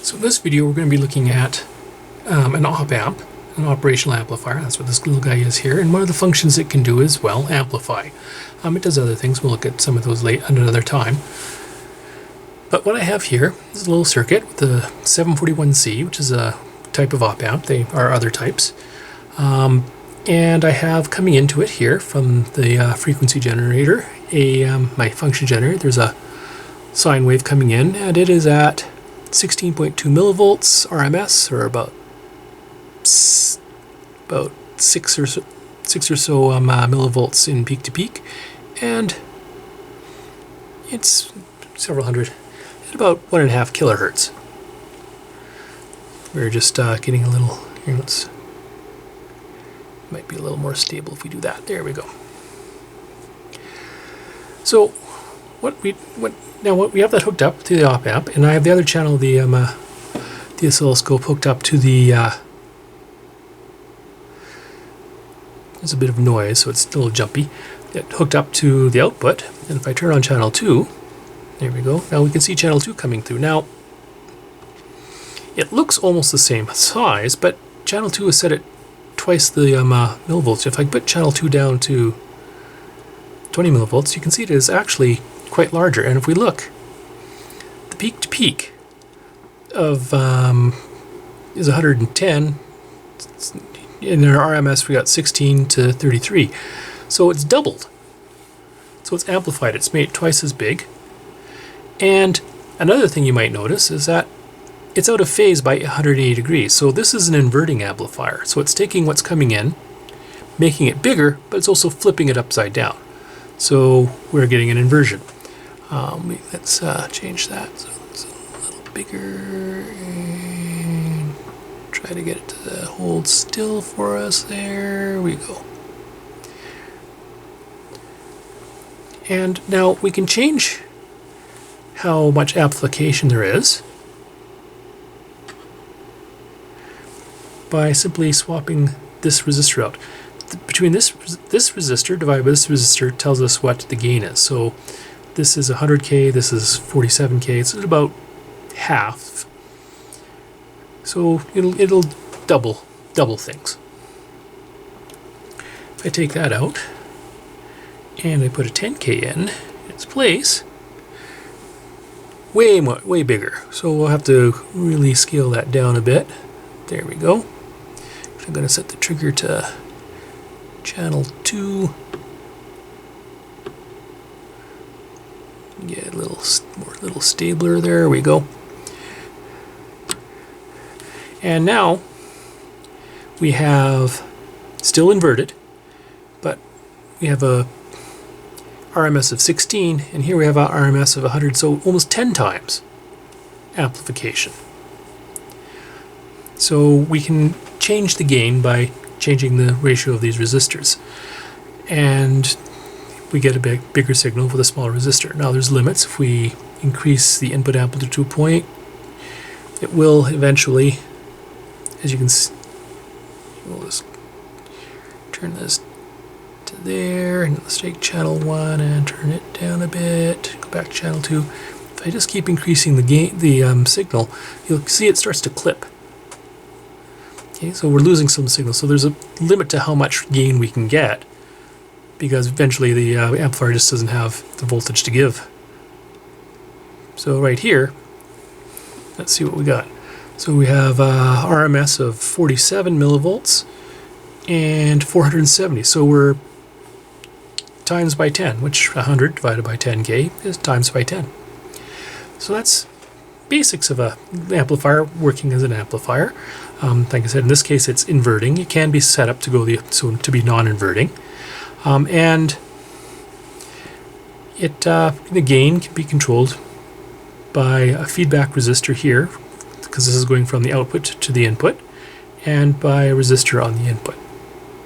So in this video we're going to be looking at an op-amp, an operational amplifier. That's what this little guy is here, and one of the functions it can do is, well, amplify. It does other things. We'll look at some of those at another time. But what I have here is a little circuit with the 741C, which is a type of op-amp. They are other types. And I have coming into it here from the frequency generator, my function generator, there's a sine wave coming in, and it is at 16.2 millivolts RMS, or about 6 or so millivolts in peak to peak, and it's several hundred at about 1.5 kilohertz. We're just getting a little here. Might be a little more stable if we do that. There we go. So what we have that hooked up to the op-amp, and I have the other channel, the oscilloscope, hooked up to the. There's a bit of noise, so it's a little jumpy. It hooked up to the output, and if I turn on channel 2, there we go. Now we can see channel 2 coming through. Now it looks almost the same size, but channel 2 is set at twice the millivolts. If I put channel 2 down to 20 millivolts, you can see it is actually quite larger. And if we look, the peak to peak of is 110. In our RMS we got 16 to 33. So it's doubled. So it's amplified. It's made twice as big. And another thing you might notice is that it's out of phase by 180 degrees. So this is an inverting amplifier. So it's taking what's coming in, making it bigger, but it's also flipping it upside down. So we're getting an inversion. Let's change that so it's a little bigger and try to get it to hold still for us. There we go. And now we can change how much amplification there is by simply swapping this resistor out. Between this resistor divided by this resistor tells us what the gain is. So this is 100K, this is 47K, it's about half. So it'll double things. If I take that out and I put a 10K in its place, way bigger. So we'll have to really scale that down a bit. There we go. I'm going to set the trigger to channel 2. Get a little stabler. There we go. And now we have still inverted, but we have a RMS of 16, and here we have a RMS of 100, so almost 10 times amplification. So we can change the gain by changing the ratio of these resistors, and we get a bigger signal with a smaller resistor. Now there's limits. If we increase the input amplitude to a point, it will eventually, as you can see, we'll just turn this to there, and let's take channel 1 and turn it down a bit, go back to channel 2. If I just keep increasing the gain, the signal, you'll see it starts to clip. Okay, so we're losing some signal. So there's a limit to how much gain we can get, because eventually the amplifier just doesn't have the voltage to give. So right here, let's see what we got. So we have RMS of 47 millivolts and 470. So we're times by 10, which 100 divided by 10K is times by 10. So that's basics of an amplifier working as an amplifier. Like I said, in this case it's inverting. It can be set up to go to be non-inverting, and the gain can be controlled by a feedback resistor here, because this is going from the output to the input, and by a resistor on the input.